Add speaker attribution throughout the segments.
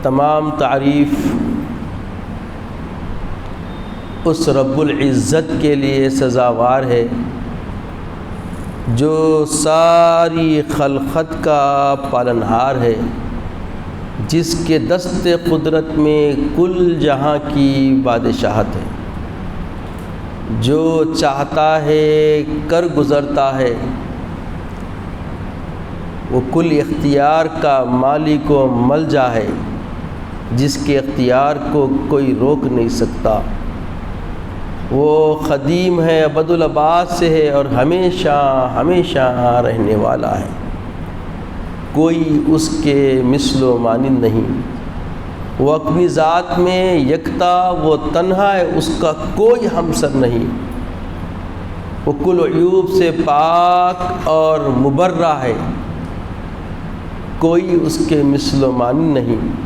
Speaker 1: تمام تعریف اس رب العزت کے لیے سزاوار ہے جو ساری خلقت کا پالنہار ہے، جس کے دست قدرت میں کل جہاں کی بادشاہت ہے، جو چاہتا ہے کر گزرتا ہے، وہ کل اختیار کا مالک و ملجا ہے، جس کے اختیار کو کوئی روک نہیں سکتا۔ وہ قدیم ہے، ابد الآباد سے ہے اور ہمیشہ ہمیشہ رہنے والا ہے، کوئی اس کے مثل و مانند نہیں۔ وہ اپنی ذات میں یکتا، وہ تنہا ہے، اس کا کوئی ہمسر نہیں۔ وہ کل عیوب سے پاک اور مبرہ ہے، کوئی اس کے مثل و مانند نہیں۔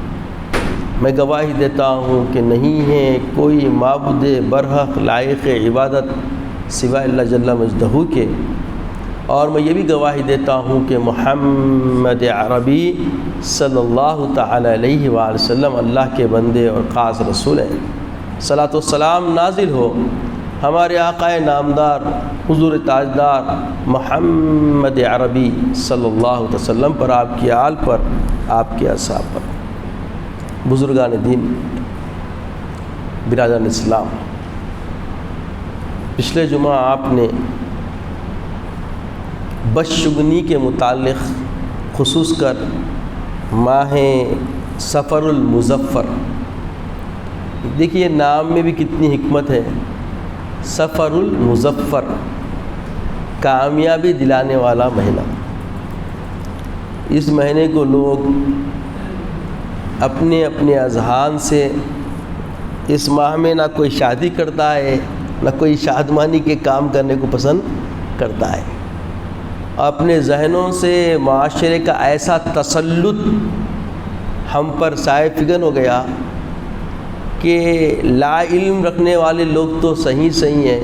Speaker 1: میں گواہی دیتا ہوں کہ نہیں ہے کوئی معبود برحق لائق عبادت سوائے اللہ جل مجدہ کے، اور میں یہ بھی گواہی دیتا ہوں کہ محمد عربی صلی اللہ تعالی علیہ وآلہ وسلم اللہ کے بندے اور خاص رسول ہیں۔ صلاۃ و سلام نازل ہو ہمارے آقا نامدار حضور تاجدار محمد عربی صلی اللہ علیہ وسلم پر، آپ کی آل پر، آپ کے اصحاب پر۔ بزرگان دین، برادران اسلام، پچھلے جمعہ آپ نے بدشگونی کے متعلق خصوص کر ماہ صفر المظفر، دیکھیے نام میں بھی کتنی حکمت ہے، صفر المظفر، کامیابی دلانے والا مہینہ۔ اس مہینے کو لوگ اپنے اپنے اذہان سے، اس ماہ میں نہ کوئی شادی کرتا ہے نہ کوئی شادمانی کے کام کرنے کو پسند کرتا ہے، اپنے ذہنوں سے معاشرے کا ایسا تسلط ہم پر سائے فگن ہو گیا کہ لا علم رکھنے والے لوگ تو صحیح ہیں،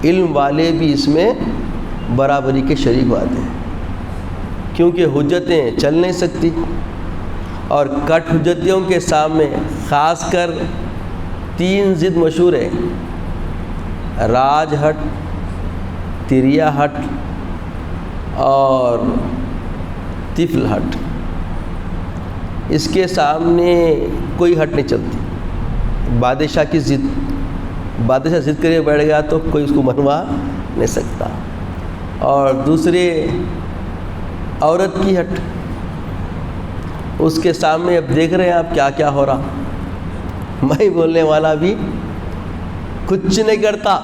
Speaker 1: علم والے بھی اس میں برابری کے شریک ہوتے ہیں، کیونکہ حجتیں چل نہیں سکتی، اور کٹ حجتیوں کے سامنے خاص کر 3 ضد مشہور ہے، راج ہٹ، تریا ہٹ اور طفل ہٹ۔ اس کے سامنے کوئی ہٹ نہیں چلتی۔ بادشاہ کی ضد، بادشاہ ضد کرے بیٹھ گیا تو کوئی اس کو منوا نہیں سکتا، اور دوسرے عورت کی ہٹ، اس کے سامنے اب دیکھ رہے ہیں آپ کیا کیا ہو رہا، میں بولنے والا بھی کچھ نہیں کرتا،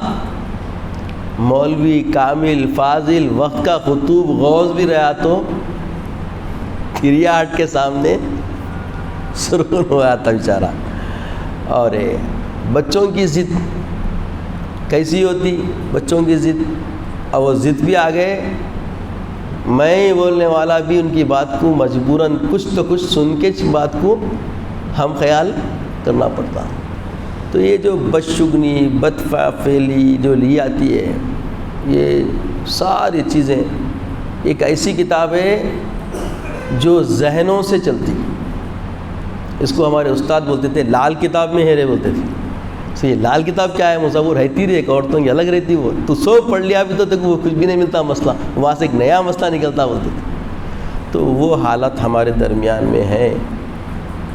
Speaker 1: مولوی کامل فاضل وقت کا خطوب غوث بھی رہا تو کریا ہٹ کے سامنے سرون ہوا تھا بیچارہ۔ اور بچوں کی ضد کیسی ہوتی، بچوں کی ضد، اور وہ ضد بھی آ گئے، میں بولنے والا بھی ان کی بات کو مجبوراً کچھ تو کچھ سن کے اس بات کو ہم خیال کرنا پڑتا۔ تو یہ جو بدشگنی بدفعلی جو لی آتی ہے، یہ ساری چیزیں ایک ایسی کتاب ہے جو ذہنوں سے چلتی، اس کو ہمارے استاد بولتے تھے لال کتاب میں ہیرے بولتے تھے۔ تو یہ لال کتاب کیا ہے، مصور رہتی رہی، ایک عورتوں کی الگ رہتی، وہ تو سو پڑھ لیا بھی تو تک وہ کچھ بھی نہیں ملتا مسئلہ، وہاں سے ایک نیا مسئلہ نکلتا بولتے تھے۔ تو وہ حالت ہمارے درمیان میں ہے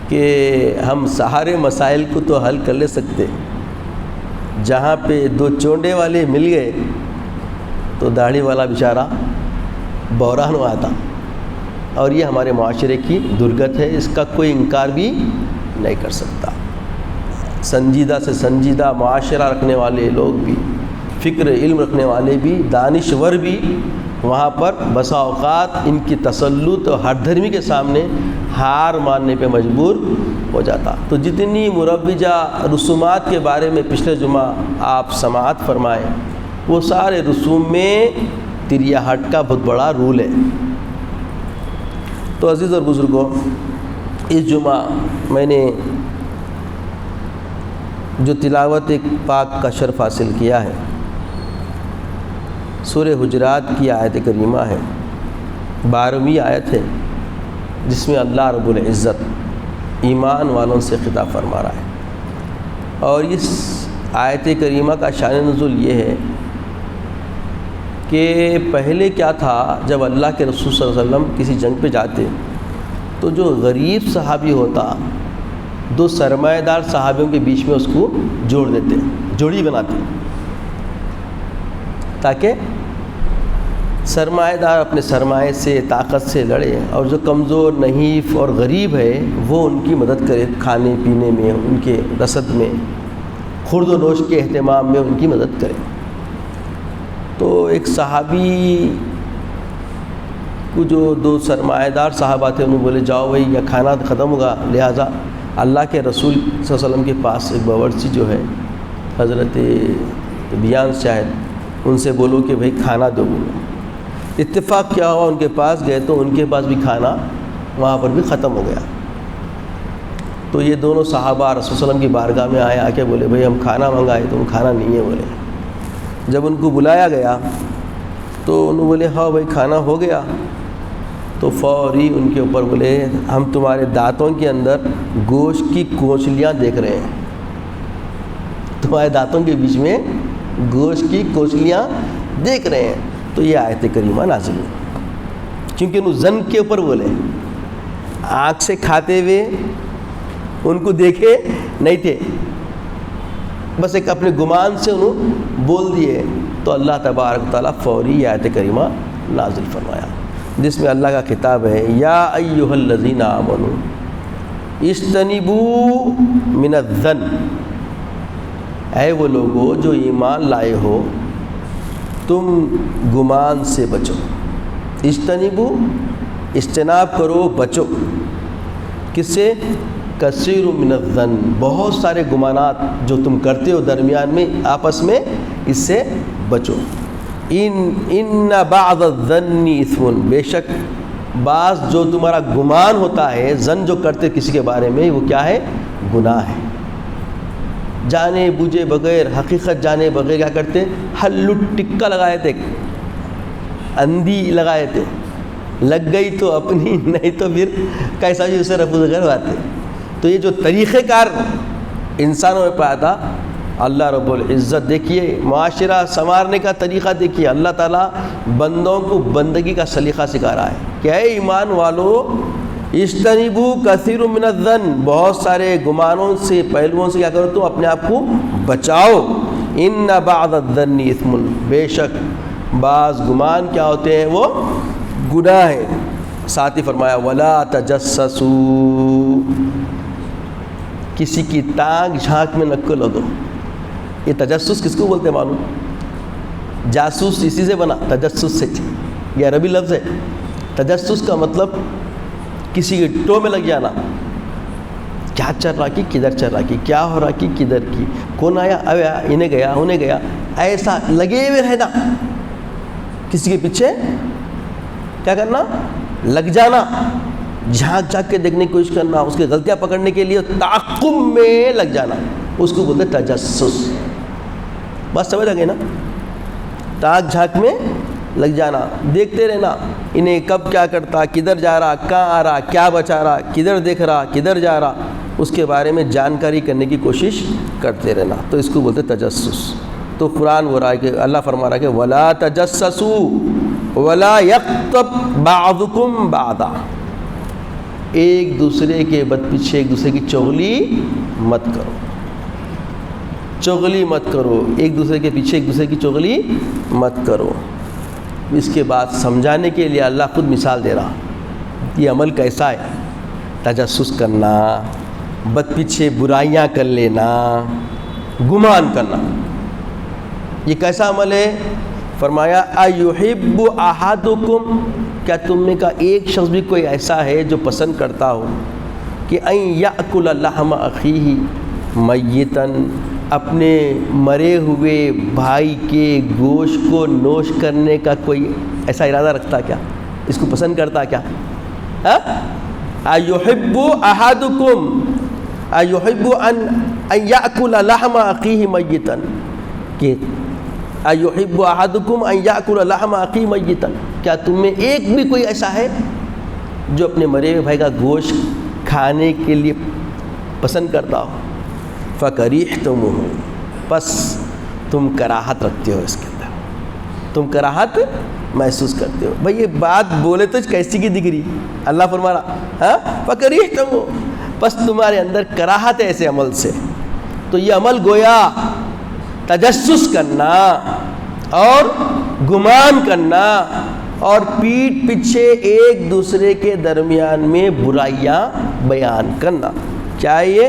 Speaker 1: کہ ہم سارے مسائل کو تو حل کر لے سکتے، جہاں پہ 2 چونڈے والے مل گئے تو داڑھی والا بیچارہ بحران ہوا تھا، اور یہ ہمارے معاشرے کی درگت ہے، اس کا کوئی انکار بھی نہیں کر سکتا۔ سنجیدہ سے سنجیدہ معاشرہ رکھنے والے لوگ بھی، فکر علم رکھنے والے بھی، دانشور بھی وہاں پر بسا اوقات ان کی تسلط اور ہر دھرمی کے سامنے ہار ماننے پہ مجبور ہو جاتا۔ تو جتنی مروجہ رسومات کے بارے میں پچھلے جمعہ آپ سماعت فرمائے، وہ سارے رسوم میں تریا ہٹ کا بہت بڑا رول ہے۔ تو عزیز اور بزرگوں، اس جمعہ میں نے جو تلاوت پاک کا شرف حاصل کیا ہے، سورہ حجرات کی آیت کریمہ ہے، 12ویں آیت ہے، جس میں اللہ رب العزت ایمان والوں سے خطاب فرما رہا ہے۔ اور اس آیت کریمہ کا شان نزول یہ ہے کہ پہلے کیا تھا، جب اللہ کے رسول صلی اللہ علیہ وسلم کسی جنگ پہ جاتے تو جو غریب صحابی ہوتا، دو سرمایہ دار صحابیوں کے بیچ میں اس کو جوڑ دیتے، جوڑی بناتے، تاکہ سرمایہ دار اپنے سرمایہ سے، طاقت سے لڑے، اور جو کمزور، نحیف اور غریب ہے وہ ان کی مدد کرے، کھانے پینے میں، ان کے رسد میں، خورد و نوش کے اہتمام میں ان کی مدد کرے۔ تو ایک صحابی کو جو دو سرمایہ دار صحابہ تھے، انہوں بولے جاؤ بھائی یہ کھانا ختم ہوگا، لہٰذا اللہ کے رسول صلی اللہ علیہ وسلم کے پاس ایک باورچی جو ہے حضرت بیان شاہد، ان سے بولو کہ بھائی کھانا دو۔ اتفاق کیا ہوا، ان کے پاس گئے تو ان کے پاس بھی کھانا وہاں پر بھی ختم ہو گیا۔ تو یہ دونوں صحابہ رسول صلی اللہ علیہ وسلم کی بارگاہ میں آئے، آ کے بولے بھائی ہم کھانا منگائے تو کھانا نہیں ہے بولے۔ جب ان کو بلایا گیا تو انہوں بولے ہاں بھائی کھانا ہو گیا، تو فوری ان کے اوپر بولے ہم تمہارے دانتوں کے اندر گوشت کی کوچلیاں دیکھ رہے ہیں، تمہارے دانتوں کے بیچ میں گوشت کی کوچلیاں دیکھ رہے ہیں۔ تو یہ آیت کریمہ نازل ہوئی، کیونکہ انہوں زن کے اوپر بولے، آنکھ سے کھاتے ہوئے ان کو دیکھے نہیں تھے، بس ایک اپنے گمان سے انہوں بول دیے، تو اللہ تبارک تعالیٰ فوری یہ آیت کریمہ نازل فرمایا، جس میں اللہ کا خطاب ہے یا ایھا الذین آمنوا اجتنبوا من الظن، اے وہ لوگو جو ایمان لائے ہو تم گمان سے بچو، اجتنبوا اجتناب کرو، بچو، کس سے؟ کثیر من الظن، بہت سارے گمانات جو تم کرتے ہو درمیان میں آپس میں، اس سے بچو۔ ان بعض الظن اثم، بے شک بعض جو تمہارا گمان ہوتا ہے، ظن جو کرتے کسی کے بارے میں، وہ کیا ہے؟ گناہ ہے۔ جانے بوجھے بغیر، حقیقت جانے بغیر کیا کرتے؟ ہلو ٹکا لگائے تھے، اندھی لگائے تھے، لگ گئی تو اپنی، نہیں تو پھر کیسا بھی اسے رفع کرواتے۔ تو یہ جو طریقہ کار انسانوں میں پایا تھا، اللہ رب العزت دیکھیے معاشرہ سنوارنے کا طریقہ دیکھیے، اللہ تعالیٰ بندوں کو بندگی کا سلیقہ سکھا رہا ہے کہ اے ایمان والو اجتنبوا کثیر من الظن، بہت سارے گمانوں سے، پہلوؤں سے کیا کرو تم اپنے آپ کو بچاؤ۔ ان بعض الظن اثم، بے شک بعض گمان کیا ہوتے ہیں؟ وہ گناہ ہے۔ ساتھ ہی فرمایا ولا تجسسوا، کسی کی تانگ جھانک میں نہ لگو۔ یہ تجسس کس کو بولتے ہیں معلوم؟ جاسوس اسی سے بنا، تجسس سے، یہ عربی لفظ ہے۔ تجسس کا مطلب کسی کے ٹو میں لگ جانا، کیا چل رہا کی، کدھر چل رہا کی، کیا ہو رہا کی، کدھر کی، کون آیا، آیا، انہیں گیا، انہیں گیا، ایسا لگے ہوئے رہنا، کسی کے پیچھے کیا کرنا؟ لگ جانا، جھانک جھانک کے دیکھنے کی کوشش کرنا، اس کی غلطیاں پکڑنے کے لیے تعاقب میں لگ جانا، اس کو بولتے تجسس۔ بات سمجھ آ گئی نا؟ تاک جھانک میں لگ جانا، دیکھتے رہنا انہیں کب کیا کرتا، کدھر جا رہا، کہاں آ رہا، کیا بچا رہا، کدھر دیکھ رہا، کدھر جا رہا، اس کے بارے میں جانکاری کرنے کی کوشش کرتے رہنا، تو اس کو بولتے تجسس۔ تو قرآن ہو رہا ہے کہ اللہ فرما رہا ہے کہ ولا تجسسوا ولا یغتب بعضکم بعضا، ایک دوسرے کے بد پیچھے ایک دوسرے کی چغلی مت کرو، چغلی مت کرو، ایک دوسرے کے پیچھے ایک دوسرے کی چغلی مت کرو۔ اس کے بعد سمجھانے کے لیے اللہ خود مثال دے رہا، یہ عمل کیسا ہے؟ تجسس کرنا، بد پیچھے برائیاں کر لینا، گمان کرنا، یہ کیسا عمل ہے؟ فرمایا ایحب احدکم، کیا تم میں کا ایک شخص بھی کوئی ایسا ہے جو پسند کرتا ہو کہ ان یاکل لحم اخیہ میتا، اپنے مرے ہوئے بھائی کے گوشت کو نوش کرنے کا کوئی ایسا ارادہ رکھتا کیا؟ اس کو پسند کرتا کیا؟ ایحب احدکم ایحب ان یاکل لحم اخیہ میتا، کہ ایحب احدکم ان یاکل لحم اخیہ میتا، کیا تم میں ایک بھی کوئی ایسا ہے جو اپنے مرے ہوئے بھائی کا گوشت کھانے کے لیے پسند کرتا ہو، فَكَرِهْتُمُوهُ، بس تم کراہت رکھتے ہو اس کے اندر، تم کراہت محسوس کرتے ہو۔ بھئی یہ بات بولے تو کیسی کی دکھ رہی؟ اللہ فرما رہا ہاں فَكَرِهْتُمُوهُ، بس تمہارے اندر کراہت ہے ایسے عمل سے۔ تو یہ عمل گویا تجسس کرنا اور گمان کرنا اور پیٹھ پیچھے ایک دوسرے کے درمیان میں برائیاں بیان کرنا، کیا یہ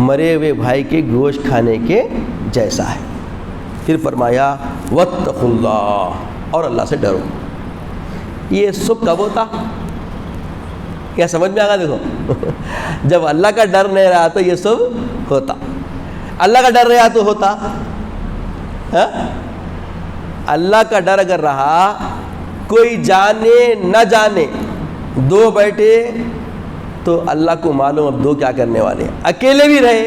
Speaker 1: مرے ہوئے بھائی کے گوشت کھانے کے جیسا ہے۔ پھر فرمایا واتقوا اللہ، اور اللہ سے ڈرو۔ یہ سب کب ہوتا؟ کیا سمجھ میں آگا؟ دیکھو جب اللہ کا ڈر نہیں رہا تو یہ سب ہوتا، اللہ کا ڈر رہا تو ہوتا۔ اللہ کا ڈر اگر رہا، کوئی جانے نہ جانے، دو بیٹھے تو اللہ کو معلوم اب دو کیا کرنے والے ہیں، اکیلے بھی رہے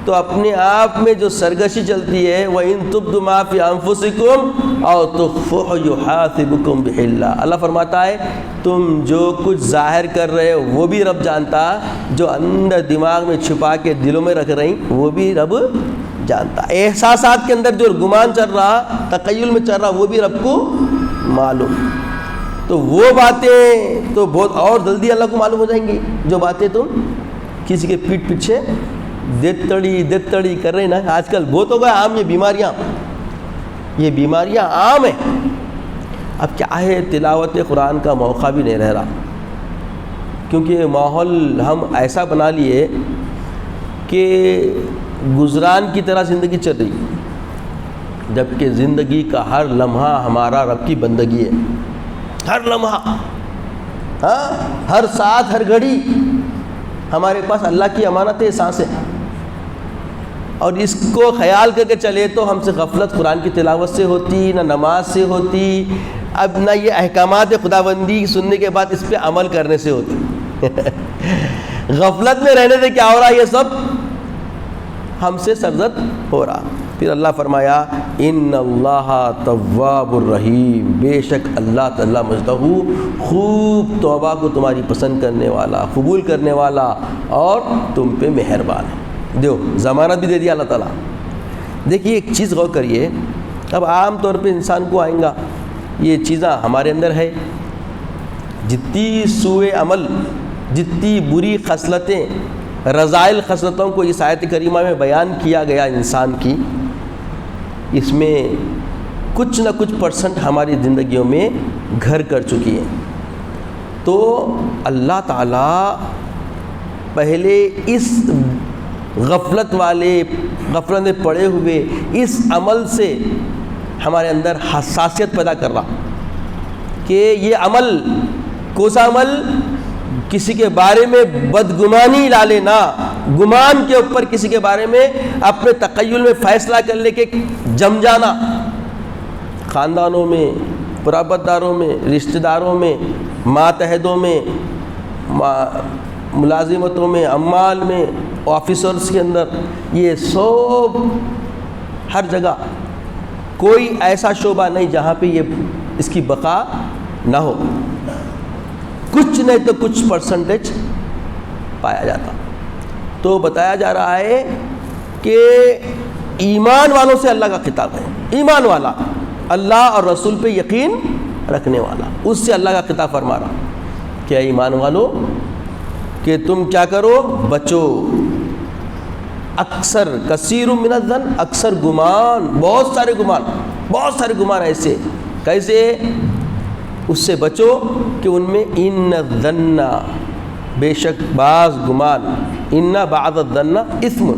Speaker 1: تو اپنے آپ میں جو سرگشی چلتی ہے وَإِن تُبْدُوا مَا فِي أَنفُسِكُمْ أَوْ تُخْفُوهُ يُحَاسِبْكُم بِهِ اللَّهُ۔ اللہ فرماتا ہے تم جو کچھ ظاہر کر رہے ہو وہ بھی رب جانتا، جو اندر دماغ میں چھپا کے دلوں میں رکھ رہی وہ بھی رب جانتا۔ احساسات کے اندر جو گمان چل رہا، تخیل میں چل رہا، وہ بھی رب کو معلوم۔ تو وہ باتیں تو بہت اور جلدی اللہ کو معلوم ہو جائیں گی، جو باتیں تم کسی کے پیٹھ پیچھے دیت تڑی کر رہے نا۔ آج کل بہت ہو گیا عام یہ بیماریاں عام ہیں۔ اب کیا ہے، تلاوت قرآن کا موقع بھی نہیں رہ رہا، کیونکہ ماحول ہم ایسا بنا لیے کہ گزران کی طرح زندگی چل رہی، جبکہ زندگی کا ہر لمحہ ہمارا رب کی بندگی ہے۔ ہر لمحہ، ہر ساتھ، ہر گھڑی ہمارے پاس اللہ کی امانت ہے، سانسیں، اور اس کو خیال کر کے چلے تو ہم سے غفلت قرآن کی تلاوت سے ہوتی، نہ نماز سے ہوتی، اب نہ یہ احکامات خداوندی سننے کے بعد اس پہ عمل کرنے سے ہوتی۔ غفلت میں رہنے سے کیا ہو رہا؟ یہ سب ہم سے سرزد ہو رہا۔ پھر اللہ فرمایا ان اللہ تواب الرحیم، بے شک اللہ تعالیٰ مجدہ خوب توبہ کو تمہاری پسند کرنے والا، قبول کرنے والا اور تم پہ مہربان ہے۔ دیو ضمانت بھی دے دیا اللہ تعالیٰ۔ دیکھیے ایک چیز غور کریے، اب عام طور پہ انسان کو آئیں گا یہ چیزیں ہمارے اندر ہے، جتنی سوء عمل، جتنی بری خصلتیں، رذائل خصلتوں کو اس آیت کریمہ میں بیان کیا گیا انسان کی، اس میں کچھ نہ کچھ پرسنٹ ہماری زندگیوں میں گھر کر چکی ہیں۔ تو اللہ تعالیٰ پہلے اس غفلت میں پڑے ہوئے اس عمل سے ہمارے اندر حساسیت پیدا کر رہا کہ یہ عمل، کوسا عمل، کسی کے بارے میں بدگمانی لا لینا، گمان کے اوپر کسی کے بارے میں اپنے تخیل میں فیصلہ کر لے کے جم جانا، خاندانوں میں، قرابت داروں میں، رشتہ داروں میں، ماتحدوں میں، ملازمتوں میں، عمال میں، آفیسرز کے اندر، یہ سب ہر جگہ کوئی ایسا شعبہ نہیں جہاں پہ یہ اس کی بقا نہ ہو، کچھ نہیں تو کچھ پرسنٹیج پایا جاتا۔ تو بتایا جا رہا ہے کہ ایمان والوں سے اللہ کا خطاب ہے، ایمان والا، اللہ اور رسول پہ یقین رکھنے والا، اس سے اللہ کا خطاب فرما رہا کہ ایمان والوں کہ تم کیا کرو، بچو اکثر، کثیر من الظن، اکثر گمان، بہت سارے گمان ایسے، کیسے؟ اس سے بچو کہ ان میں ان الظن، بے شک بعض گمان، ان بعض الظن اثم،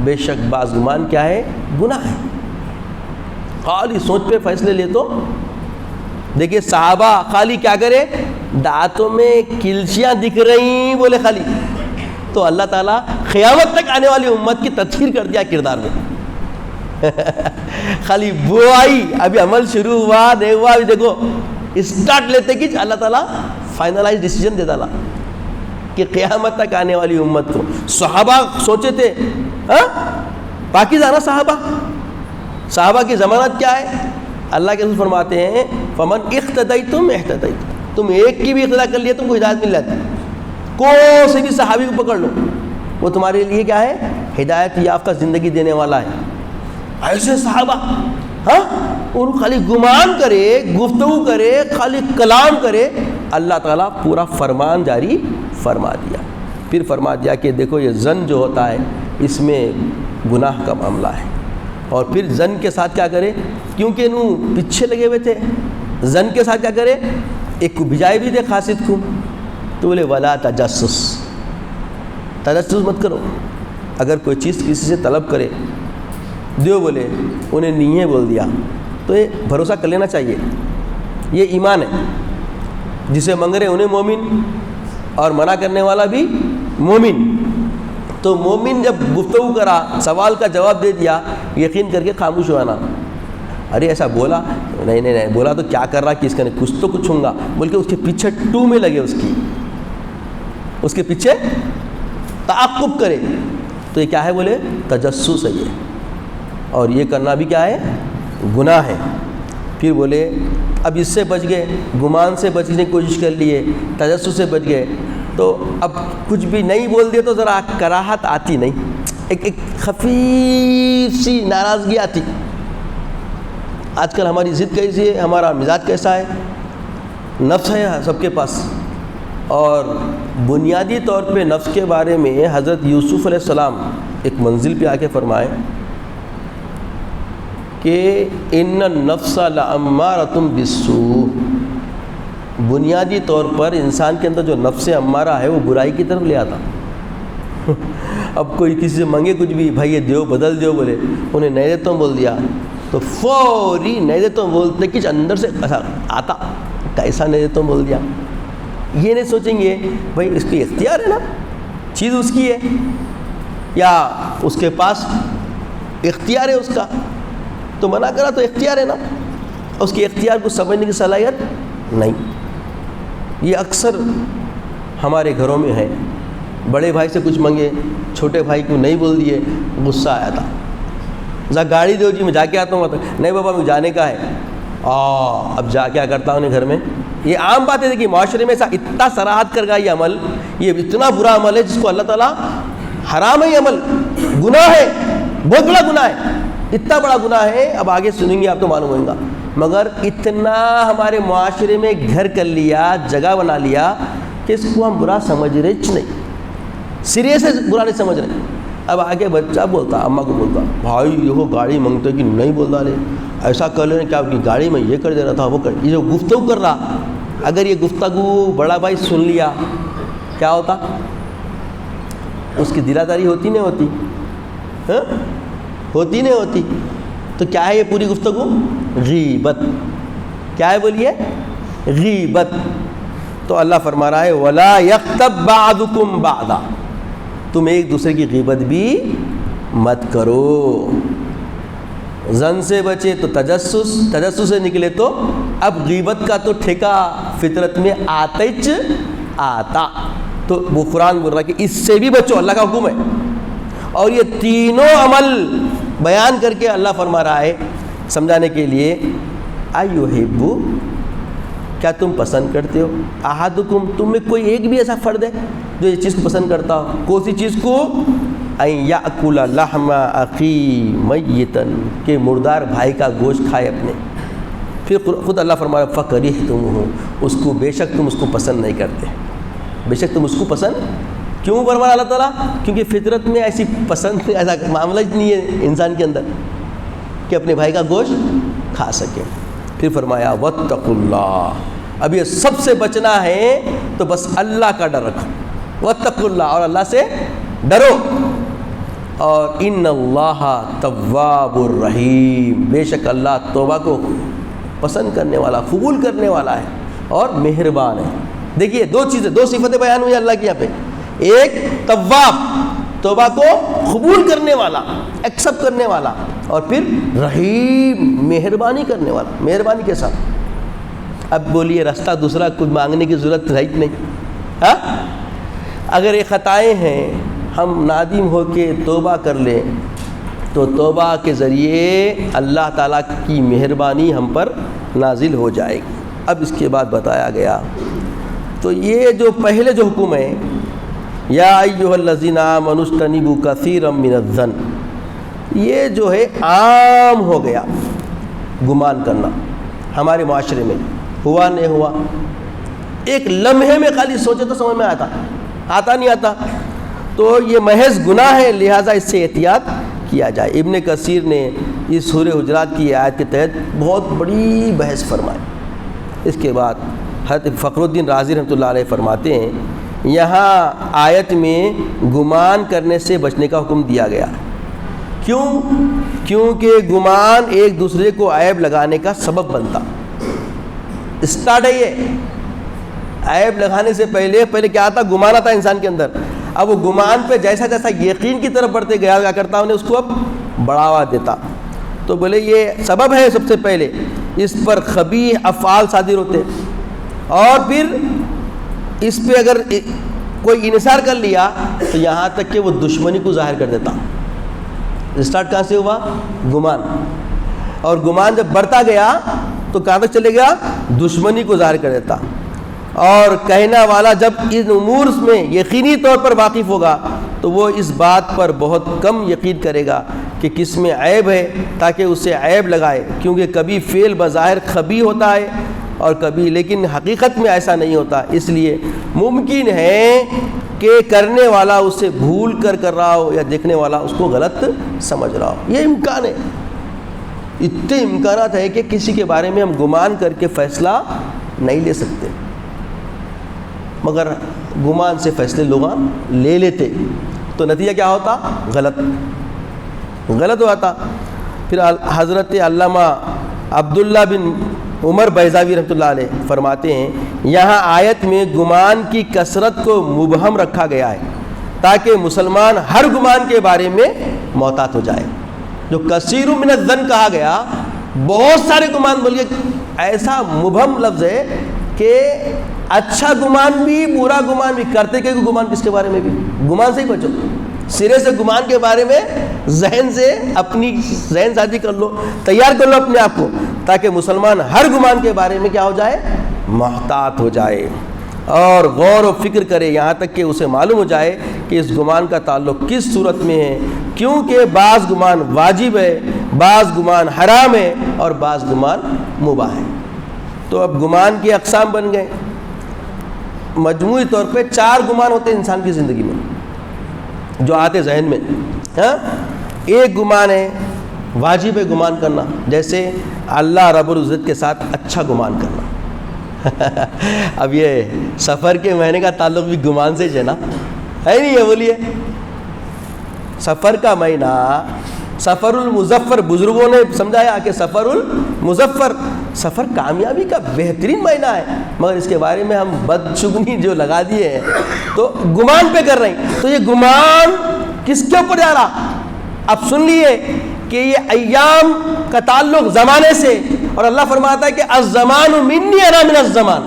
Speaker 1: بے شک بعض گمان کیا ہے؟ گناہ ہے۔ خالی سوچ پہ فیصلے لے تو دیکھیے صحابہ خالی کیا کرے، دانتوں میں کلچیاں دکھ رہی بولے خالی، تو اللہ تعالیٰ قیامت تک آنے والی امت کی تطہیر کر دیا کردار میں۔ خالی وہ آئی، ابھی عمل شروع ہوا نہیں ہوا، ابھی دیکھو اسٹارٹ لیتے کہ اللہ تعالیٰ فائنلائز ڈیسیجن دے ڈالا کہ قیامت تک آنے والی امت کو۔ صحابہ سوچے تھے پاکیزانہ صحابہ کی ضمانت کیا ہے؟ اللہ کے رسول فرماتے ہیں فمن اقتدیتم اہتدیتم، تم ایک کی بھی اقتدا کر لیے تم کو ہدایت مل جاتی، کوئی سے بھی صحابی کو پکڑ لو، وہ تمہارے لیے کیا ہے؟ ہدایت یافتہ زندگی دینے والا ہے۔ ایسے صحابہ ہاں ان خالی گمان کرے، گفتگو کرے، خالی کلام کرے، اللہ تعالیٰ پورا فرمان جاری فرما دیا۔ پھر فرما دیا کہ دیکھو یہ زن جو ہوتا ہے اس میں گناہ کا معاملہ ہے، اور پھر زن کے ساتھ کیا کرے، کیونکہ انہوں پیچھے لگے ہوئے تھے، زن کے ساتھ کیا کرے، ایک کو بھجائے بھی تھے خاصد کو، تو بولے ولا تجسس، تجسس مت کرو، اگر کوئی چیز کسی سے طلب کرے دیو بولے انہیں نہیں ہے بول دیا تو یہ بھروسہ کر لینا چاہیے، یہ ایمان ہے، جسے منگ رہے انہیں مومن اور منع کرنے والا بھی مومن۔ تو مومن جب گفتگو کرا، سوال کا جواب دے دیا، یقین کر کے خاموش ہوانا، ارے ایسا بولا نہیں بولا تو کیا کر رہا کہ اس کا کچھ تو کچھ ہوں گا بول کے اس کے پیچھے ٹو میں لگے، اس کے پیچھے تعقب کرے، تو یہ کیا ہے بولے تجسس ہے یہ، اور یہ کرنا بھی کیا ہے گناہ ہے۔ پھر بولے اب اس سے بچ گئے، گمان سے بچنے کی کوشش کر لیے، تجسس سے بچ گئے، تو اب کچھ بھی نہیں بول دیا تو ذرا کراہت آتی نہیں، ایک خفیف سی ناراضگی آتی۔ آج کل ہماری ضد کیسی ہے، ہمارا مزاج کیسا ہے، نفس ہے سب کے پاس، اور بنیادی طور پہ نفس کے بارے میں حضرت یوسف علیہ السلام ایک منزل پہ آ کے فرمائے کہ ان النفس لامارۃ بالسوء، بنیادی طور پر انسان کے اندر جو نفس امارہ ہے وہ برائی کی طرف لے آتا۔ اب کوئی کسی سے منگے کچھ بھی، بھائی یہ دیو بدل دیو بولے، انہیں نہیں دیتا ہوں بول دیا تو فوری نہیں دیتا ہوں بولتے کچھ اندر سے آتا، کیسا نہیں دیتا ہوں بول دیا۔ یہ نہیں سوچیں گے بھائی اس کی اختیار ہے نا، چیز اس کی ہے یا اس کے پاس اختیار ہے اس کا، تو منع کرا تو اختیار ہے نا، اس کی اختیار کو سمجھنے کی صلاحیت نہیں۔ یہ اکثر ہمارے گھروں میں ہے، بڑے بھائی سے کچھ منگے، چھوٹے بھائی کو نہیں بول دیے، غصہ آیا تھا، ذرا گاڑی دو جی میں جا کے آتا ہوں، نہیں بابا مجھے جانے کا ہے، اب جا کیا کرتا ہوں گھر میں۔ یہ عام بات ہے کہ معاشرے میں ایسا اتنا سراحت کر گا یہ عمل، یہ اتنا برا عمل ہے جس کو اللہ تعالیٰ حرام ہے، یہ عمل گناہ ہے، بہت بڑا گناہ ہے، اتنا بڑا گناہ ہے، اب آگے سنیں گے آپ تو معلوم ہوگا، مگر اتنا ہمارے معاشرے میں گھر کر لیا، جگہ بنا لیا کہ اس کو ہم برا سمجھ رہے نہیں، سرے سے برا نہیں سمجھ رہے۔ اب آگے بچہ بولتا، اماں کو بولتا، بھائی دیکھو گاڑی مانگتے کہ نہیں بولتا رہے، ایسا کر لیں کیا کہ گاڑی میں یہ کر دے رہا تھا وہ کر، یہ جو گفتگو کر رہا، اگر یہ گفتگو بڑا بھائی سن لیا کیا ہوتا، اس کی دلاداری ہوتی نہیں ہوتی، ہوتی نہیں ہوتی، تو کیا ہے یہ پوری گفتگو غیبت، کیا ہے بولیے غیبت۔ تو اللہ فرما رہا ہے وَلَا يَغْتَبْ بَعْضُكُمْ بَعْضًا، تم ایک دوسرے کی غیبت بھی مت کرو، زن سے بچے تو تجسس سے نکلے تو اب غیبت کا تو ٹھیکہ فطرت میں آتا، تو وہ قرآن بول رہا ہے کہ اس سے بھی بچو، اللہ کا حکم ہے۔ اور یہ تینوں عمل بیان کر کے اللہ فرما رہا ہے سمجھانے کے لیے، ایحب، کیا تم پسند کرتے ہو، احدکم، تم میں کوئی ایک بھی ایسا فرد ہے جو یہ چیز کو پسند کرتا ہو، کون سی چیز کو، ان یاکل لحم اخی میتا، کہ مردار بھائی کا گوشت کھائے اپنے۔ پھر خود اللہ فرما رہا ہے فکرہتموہ، اس کو بے شک تم اس کو پسند نہیں کرتے، بے شک تم اس کو پسند کیوں فرمایا اللہ تعالیٰ، کیونکہ فطرت میں ایسی پسند، ایسا معاملہ نہیں ہے انسان کے اندر کہ اپنے بھائی کا گوشت کھا سکے۔ پھر فرمایا واتقوا اللہ، اب یہ سب سے بچنا ہے تو بس اللہ کا ڈر رکھو، واتقوا اللہ، اور اللہ سے ڈرو، اور ان اللہ تواب الرحیم، بے شک اللہ توبہ کو پسند کرنے والا، قبول کرنے والا ہے اور مہربان ہے۔ دیکھیے دو چیزیں، دو صفتیں بیان ہوئی اللہ کی یہاں پہ، ایک تواب، توبہ کو قبول کرنے والا، ایکسپٹ کرنے والا، اور پھر رحیم، مہربانی کرنے والا، مہربانی کے ساتھ۔ اب بولیے راستہ دوسرا کچھ مانگنے کی ضرورت ہے کہ نہیں، ہاں؟ اگر یہ خطائیں ہیں ہم نادم ہو کے توبہ کر لیں تو توبہ کے ذریعے اللہ تعالیٰ کی مہربانی ہم پر نازل ہو جائے گی۔ اب اس کے بعد بتایا گیا، تو یہ جو پہلے جو حکم ہے یا ایھا الذین آمنوا اجتنبوا کثیرا من الظن، یہ جو ہے عام ہو گیا گمان کرنا ہمارے معاشرے میں، ہوا نہیں ہوا، ایک لمحے میں خالی سوچے تو سمجھ میں آتا نہیں آتا، تو یہ محض گناہ ہے، لہٰذا اس سے احتیاط کیا جائے۔ ابن کثیر نے اس سورہ حجرات کی آیت کے تحت بہت بڑی بحث فرمائی۔ اس کے بعد حضرت فخر الدین رازی رحمۃ اللہ علیہ فرماتے ہیں یہاں آیت میں گمان کرنے سے بچنے کا حکم دیا گیا، کیوں؟ کیونکہ گمان ایک دوسرے کو عیب لگانے کا سبب بنتا۔ اسٹارٹ ہے یہ، عیب لگانے سے پہلے کیا آتا؟ گمان آتا انسان کے اندر۔ اب وہ گمان پہ جیسا جیسا یقین کی طرف بڑھتے گیا کرتا انہیں اس کو اب بڑھاوا دیتا، تو بولے یہ سبب ہے سب سے پہلے، اس پر قبیح افعال صادر ہوتے، اور پھر اس پہ اگر کوئی انحصار کر لیا تو یہاں تک کہ وہ دشمنی کو ظاہر کر دیتا۔ اسٹارٹ کہاں سے ہوا؟ گمان، اور گمان جب بڑھتا گیا تو کہاں تک چلے گیا؟ دشمنی کو ظاہر کر دیتا، اور کہنے والا جب ان امور میں یقینی طور پر واقف ہوگا تو وہ اس بات پر بہت کم یقین کرے گا کہ کس میں عیب ہے تاکہ اسے عیب لگائے، کیونکہ کبھی فعل بظاہر خبیث ہوتا ہے اور کبھی لیکن حقیقت میں ایسا نہیں ہوتا، اس لیے ممکن ہے کہ کرنے والا اسے بھول کر رہا ہو یا دیکھنے والا اس کو غلط سمجھ رہا ہو۔ یہ امکان ہے، اتنے امکانات ہیں کہ کسی کے بارے میں ہم گمان کر کے فیصلہ نہیں لے سکتے، مگر گمان سے فیصلے لوگ لے لیتے تو نتیجہ کیا ہوتا؟ غلط ہوتا۔ پھر حضرت علامہ عبداللہ بن عمر بیضاوی رحمۃ اللہ علیہ فرماتے ہیں یہاں آیت میں گمان کی کثرت کو مبہم رکھا گیا ہے تاکہ مسلمان ہر گمان کے بارے میں محتاط ہو جائے۔ جو کثیر من الظن کہا گیا، بہت سارے گمان بولیے، ایسا مبہم لفظ ہے کہ اچھا گمان بھی برا گمان بھی کرتے کہ گمان کس کے بارے میں بھی، گمان سے ہی بچو، سرے سے گمان کے بارے میں ذہن سے اپنی ذہن سازی کر لو، تیار کر لو اپنے آپ کو، تاکہ مسلمان ہر گمان کے بارے میں کیا ہو جائے؟ محتاط ہو جائے اور غور و فکر کرے، یہاں تک کہ اسے معلوم ہو جائے کہ اس گمان کا تعلق کس صورت میں ہے، کیونکہ بعض گمان واجب ہے، بعض گمان حرام ہے اور بعض گمان مباح ہے۔ تو اب گمان کی اقسام بن گئے، مجموعی طور پہ 4 گمان ہوتے ہیں انسان کی زندگی میں جو آتے ذہن میں۔ ایک گمان ہے واجب ہے گمان کرنا، جیسے اللہ رب العزت کے ساتھ اچھا گمان کرنا۔ اب یہ سفر کے مہینے کا تعلق بھی گمان سے ہے نا، ہے نہیں ہے؟ بولیے، سفر کا مہینہ سفر المظفر، بزرگوں نے سمجھایا کہ سفر المظفر سفر کامیابی کا بہترین مہینہ ہے، مگر اس کے بارے میں ہم بدشگنی جو لگا دیے ہیں تو گمان پہ کر رہے ہیں۔ تو یہ گمان کس کے اوپر جا رہا؟ اب سن لیے کہ یہ ایام کا تعلق زمانے سے، اور اللہ فرماتا ہے کہ الزمان منی انا من الزمان،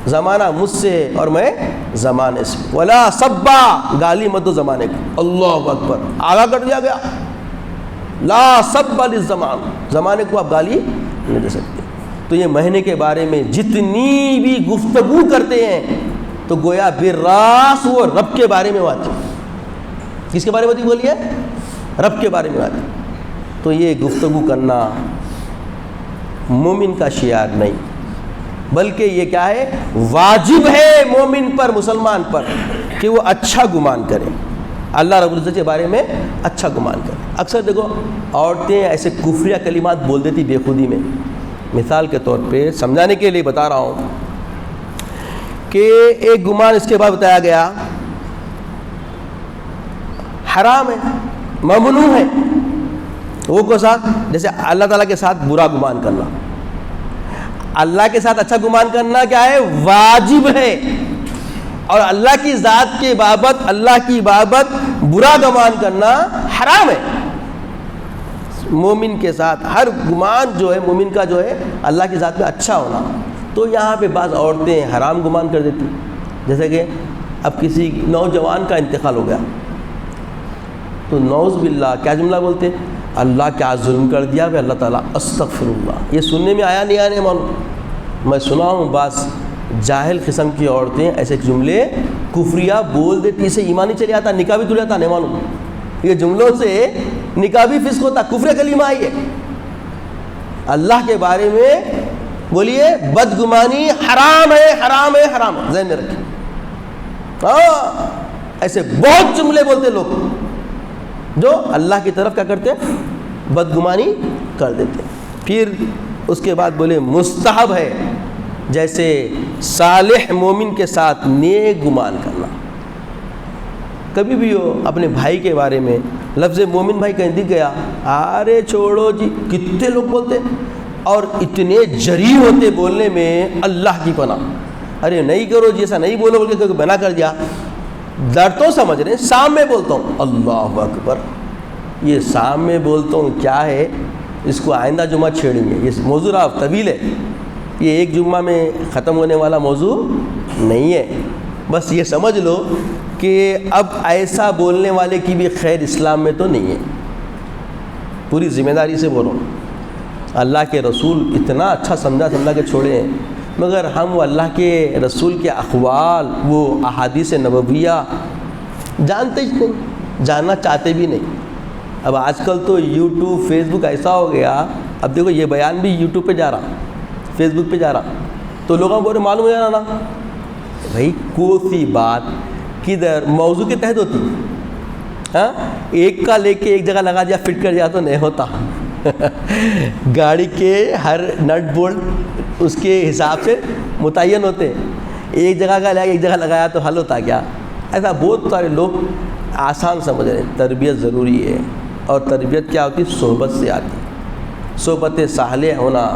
Speaker 1: زمانہ مجھ سے اور میں زمانے سے، ولا سبا، گالی مت دو زمانے کو، اللہ اکبر، آگاہ کر دیا گیا، لا سب للزمان، زمانے کو آپ گالی نہیں دے سکتے۔ تو یہ مہینے کے بارے میں جتنی بھی گفتگو کرتے ہیں تو گویا براس وہ رب کے بارے میں ہوتی، کس کے بارے میں ہوتی بولیے؟ رب کے بارے میں ہوتی۔ تو یہ گفتگو کرنا مومن کا شعار نہیں، بلکہ یہ کیا ہے؟ واجب ہے مومن پر، مسلمان پر، کہ وہ اچھا گمان کرے، اللہ رب العزت کے بارے میں اچھا گمان کرے۔ اکثر دیکھو عورتیں ایسے کفریہ کلمات بول دیتی بے خودی میں، مثال کے طور پہ سمجھانے کے لیے بتا رہا ہوں کہ ایک گمان اس کے بعد بتایا گیا حرام ہے، ممنوع ہے، وہ کو ساتھ جیسے اللہ تعالیٰ کے ساتھ برا گمان کرنا، اللہ کے ساتھ اچھا گمان کرنا کیا ہے؟ واجب ہے، اور اللہ کی ذات کے بابت، اللہ کی بابت برا گمان کرنا حرام ہے۔ مومن کے ساتھ ہر گمان جو ہے، مومن کا جو ہے اللہ کی ذات میں اچھا ہونا۔ تو یہاں پہ بعض عورتیں حرام گمان کر دیتی، جیسے کہ اب کسی نوجوان کا انتقال ہو گیا تو نعوذ باللہ کیا جملہ بولتے؟ اللہ کیا ظلم کر دیا بھائی، اللہ تعالیٰ استغفر اللہ۔ یہ سننے میں آیا نہیں آنے معلوم، میں سنا ہوں بعض جاہل قسم کی عورتیں ایسے جملے کفریہ بول دیتی اسے ایمان ہی چلے آتا, نکاح بھی تلے آتا, نہیں معلوم. یہ جملوں سے نکاح بھی فسق ہوتا, کفر کلمہ آئی ہے. اللہ کے بارے میں بولیے بدگمانی حرام ہے, حرام ہے, حرام ہے, ذہن میں رکھیں. ہاں ایسے بہت جملے بولتے لوگ جو اللہ کی طرف کیا کرتے, بدگمانی کر دیتے. پھر اس کے بعد بولے مستحب ہے جیسے صالح مومن کے ساتھ نیک گمان کرنا. کبھی بھی ہو اپنے بھائی کے بارے میں لفظ مومن بھائی کہیں دکھ گیا, ارے چھوڑو جی, کتنے لوگ بولتے اور اتنے جری ہوتے بولنے میں, اللہ کی پناہ. ارے نہیں کرو جی, ایسا نہیں بولو بول کے بنا کر دیا. ڈر تو سمجھ رہے ہیں, شام میں بولتا ہوں اللہ اکبر, یہ شام میں بولتا ہوں کیا ہے, اس کو آئندہ جمعہ چھیڑیں گے. یہ موضوع آپ طویل ہے, یہ ایک جمعہ میں ختم ہونے والا موضوع نہیں ہے. بس یہ سمجھ لو کہ اب ایسا بولنے والے کی بھی خیر اسلام میں تو نہیں ہے. پوری ذمہ داری سے بولو, اللہ کے رسول اتنا اچھا سمجھا کے چھوڑے ہیں, مگر ہم وہ اللہ کے رسول کے اقوال, وہ احادیث نبویہ جانتے ہی نہیں, جاننا چاہتے بھی نہیں. اب آج کل تو یوٹیوب فیس بک ایسا ہو گیا, اب دیکھو یہ بیان بھی یوٹیوب پہ جا رہا, فیس بک پہ جا رہا, تو لوگوں کو معلوم ہو جانا نا بھائی کوئی سی بات کدھر موضوع کے تحت ہوتی. ہاں ایک کا لے کے ایک جگہ لگا دیا, فٹ کر دیا تو نہیں ہوتا. گاڑی کے ہر نٹ بولٹ اس کے حساب سے متعین ہوتے, ایک جگہ کا ایک جگہ لگایا تو حل ہوتا کیا. ایسا بہت سارے لوگ آسان سمجھ رہے ہیں. تربیت ضروری ہے, اور تربیت کیا ہوتی, صحبت سے آتی, صحبت صالح ہونا.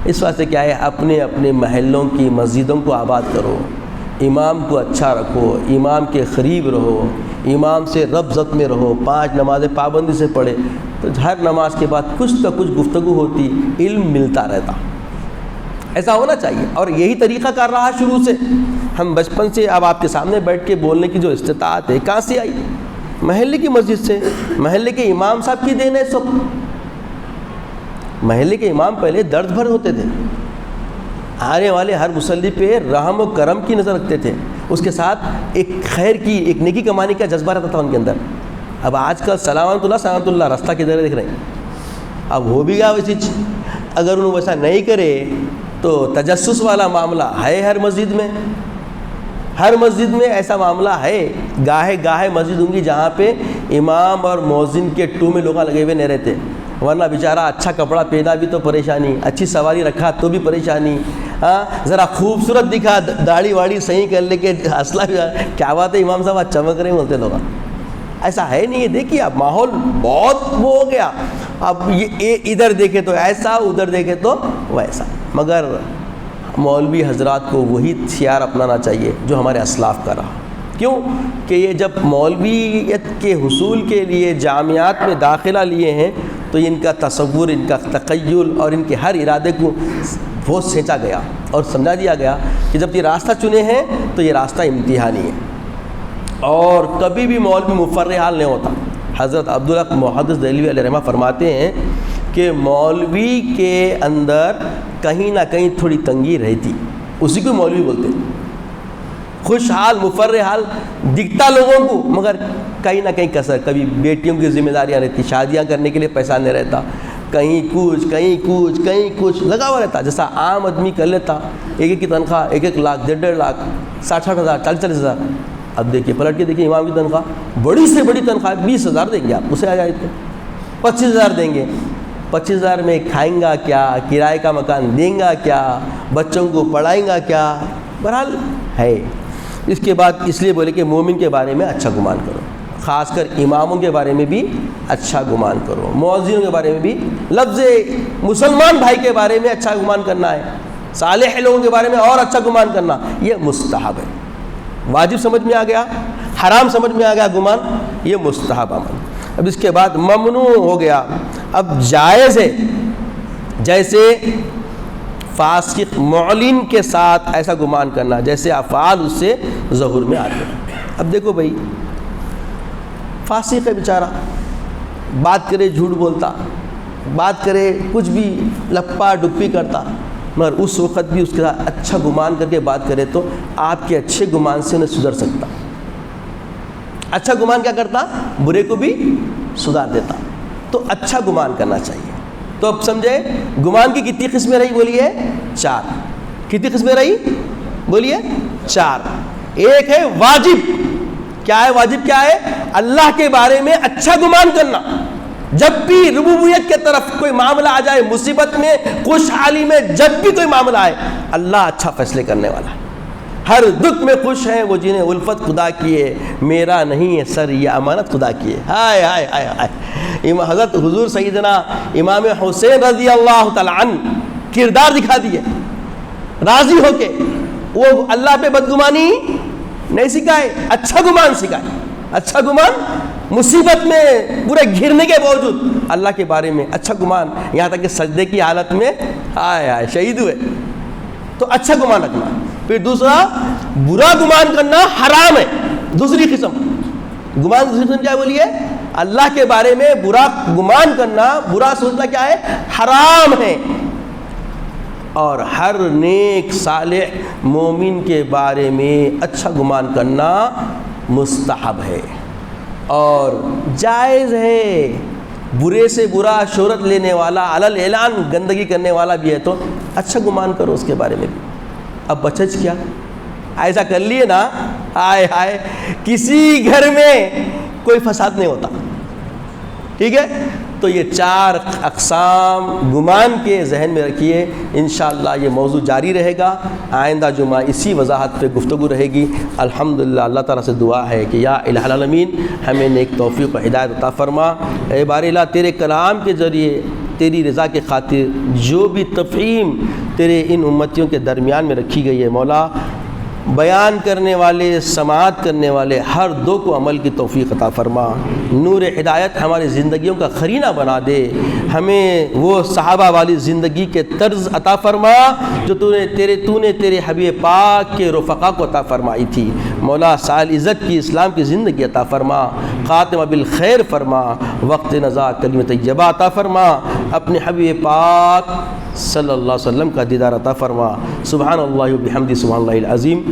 Speaker 1: اس واسطے کیا ہے, اپنے اپنے محلوں کی مسجدوں کو آباد کرو, امام کو اچھا رکھو, امام کے قریب رہو, امام سے ربط میں رہو, 5 نمازیں پابندی سے پڑھے, تو ہر نماز کے بعد کچھ نہ کچھ گفتگو ہوتی, علم ملتا رہتا. ایسا ہونا چاہیے, اور یہی طریقہ کر رہا شروع سے. ہم بچپن سے اب آپ کے سامنے بیٹھ کے بولنے کی جو استطاعت ہے کہاں سے آئی, محلے کی مسجد سے, محلے کے امام صاحب کی دین ہے سب. محلے کے امام پہلے درد بھر ہوتے تھے, آنے والے ہر مصلی پہ رحم و کرم کی نظر رکھتے تھے, اس کے ساتھ ایک خیر کی, ایک نیکی کمانے کا جذبہ رہتا تھا ان کے اندر. اب آج کل سلامت اللہ راستہ کدھر دکھ رہے ہیں. اب ہو بھی گیا ویسی, اگر انہوں ویسا نہیں کرے تو تجسس والا معاملہ ہے ہر مسجد میں. ہر مسجد میں ایسا معاملہ ہے. گاہے گاہے مسجد ہوں گی جہاں پہ امام اور مؤذن کے ٹو میں لوگ لگے ہوئے نہیں رہتے, ورنہ بیچارہ اچھا کپڑا پہنا بھی تو پریشانی, اچھی سواری رکھا تو بھی پریشانی. ہاں ذرا خوبصورت دکھا, داڑھی واڑی صحیح کر لے کے حوصلہ بھی, کیا بات ہے امام صاحب آج چمک رہے ہیں بولتے لوگ. ایسا ہے نہیں ہے. دیکھیے اب ماحول بہت وہ ہو گیا, اب یہ ادھر دیکھے تو ایسا, ادھر دیکھے تو ویسا. مگر مولوی حضرات کو وہی شعار اپنانا چاہیے جو ہمارے اسلاف کا رہا. کیوں کہ یہ جب مولویت کے حصول کے لیے جامعات میں داخلہ لیے ہیں تو ان کا تصور, ان کا تخیل اور ان کے ہر ارادے کو بہت سینچا گیا اور سمجھا دیا گیا کہ جب یہ راستہ چنے ہیں تو یہ راستہ امتحانی ہے, اور کبھی بھی مولوی مفرح حال نہیں ہوتا. حضرت عبدالحق محدث دہلوی علیہ رحمہ فرماتے ہیں کہ مولوی کے اندر کہیں نہ کہیں تھوڑی تنگی رہتی, اسی کو مولوی بولتے. خوشحال مفرح حال دکھتا لوگوں کو, مگر کہیں نہ کہیں کسر, کبھی بیٹیوں کی ذمہ داریاں رہتی, شادیاں کرنے کے لیے پیسہ نہیں رہتا, کہیں کچھ کہیں کچھ کہیں کچھ لگا ہوا رہتا. جیسا عام آدمی کر لیتا, ایک کی تنخواہ 1-1 لاکھ 1.5 لاکھ 60-60 ہزار 40-40 ہزار. اب دیکھیے پلٹ کے دیکھیے امام کی تنخواہ بڑی سے بڑی تنخواہ 20,000 دیں گے آپ, اسے آ جائے تو 25,000 دیں گے. 25,000 میں کھائیں گا کیا, کرائے کا مکان دیں گا کیا, بچوں کو پڑھائیں گا کیا, بہرحال ہے. اس کے بعد اس لیے بولے کہ مومن کے بارے میں اچھا گمان کرو, خاص کر اماموں کے بارے میں بھی اچھا گمان کرو, مؤذنوں کے بارے میں بھی, لفظ مسلمان بھائی کے بارے میں اچھا گمان کرنا ہے, صالح لوگوں کے بارے میں اور اچھا گمان کرنا, یہ مستحب ہے. واجب سمجھ میں آ گیا, حرام سمجھ میں آ گیا گمان, یہ مستحب عمل. اب اس کے بعد ممنوع ہو گیا. اب جائز ہے, جیسے فاسق معلن کے ساتھ ایسا گمان کرنا جیسے افعال اس سے ظہور میں آتے ہیں. اب دیکھو بھائی, فاسق ہے بیچارہ, بات کرے جھوٹ بولتا, بات کرے کچھ بھی لپا ڈپی کرتا, مگر اس وقت بھی اس کے ساتھ اچھا گمان کر کے بات کرے تو آپ کے اچھے گمان سے انہیں سدھر سکتا. اچھا گمان کیا کرتا؟ برے کو بھی سدھار دیتا. تو اچھا گمان کرنا چاہیے. تو اب سمجھے گمان کی کتنی قسمیں رہی؟ بولیے 4. کتنی قسمیں رہی؟ بولیے 4. ایک ہے واجب. کیا ہے واجب؟ کیا ہے؟ اللہ کے بارے میں اچھا گمان کرنا. جب بھی ربوبیت کے طرف کوئی معاملہ آ جائے، مصیبت میں، خوشحالی میں، جب بھی کوئی معاملہ آئے، اللہ اچھا فیصلے کرنے والا ہے. ہر دکھ میں خوش ہیں وہ جنہیں الفت خدا کی ہے، میرا نہیں ہے سر یہ امانت خدا کی ہے. ہائے ہائے ہائے ہائے. حضرت حضور سیدنا امام حسین رضی اللہ تعالی عنہ کردار دکھا دیے راضی ہو کے. وہ اللہ پہ بدگمانی نہیں سکھائے، اچھا گمان سکھائے. اچھا گمان مصیبت میں پورے گھرنے کے باوجود اللہ کے بارے میں اچھا گمان، یہاں تک کہ سجدے کی حالت میں ہائے ہائے شہید ہوئے. تو اچھا گمان رکھنا. پھر دوسرا، برا گمان کرنا حرام ہے. دوسری قسم گمان، دوسری قسم کیا بولیے؟ اللہ کے بارے میں برا گمان کرنا، برا سوچنا کیا ہے؟ حرام ہے. اور ہر نیک صالح مومن کے بارے میں اچھا گمان کرنا مستحب ہے اور جائز ہے. برے سے برا شہرت لینے والا، علل اعلان گندگی کرنے والا بھی ہے تو اچھا گمان کرو اس کے بارے میں بھی. اب بچچ کیا ایسا کر لیے نا، ہائے ہائے کسی گھر میں کوئی فساد نہیں ہوتا. ٹھیک ہے. تو یہ 4 اقسام گمان کے ذہن میں رکھیے. انشاءاللہ یہ موضوع جاری رہے گا. آئندہ جمعہ اسی وضاحت پہ گفتگو رہے گی. الحمدللہ اللہ تعالیٰ سے دعا ہے کہ یا الہ العالمین ہمیں نیک توفیق و ہدایت عطا فرما. اے باری اللہ، تیرے کلام کے ذریعے تیری رضا کے خاطر جو بھی تفہیم تیرے ان امتیوں کے درمیان میں رکھی گئی ہے مولا، بیان کرنے والے، سماعت کرنے والے ہر دو کو عمل کی توفیق عطا فرما. نور ہدایت ہماری زندگیوں کا قرینہ بنا دے. ہمیں وہ صحابہ والی زندگی کے طرز عطا فرما جو تو نے تیرے حبیب پاک کے رفقا کو عطا فرمائی تھی. مولا سائل عزت کی اسلام کی زندگی عطا فرما. خاتمہ بالخیر فرما. وقت نزا کلمہ طیبہ عطا فرما. اپنے حبیب پاک صلی اللہ علیہ وسلم کا دیدار عطا فرما. سبحان اللہ و بحمدہ، سبحان اللہ العظیم.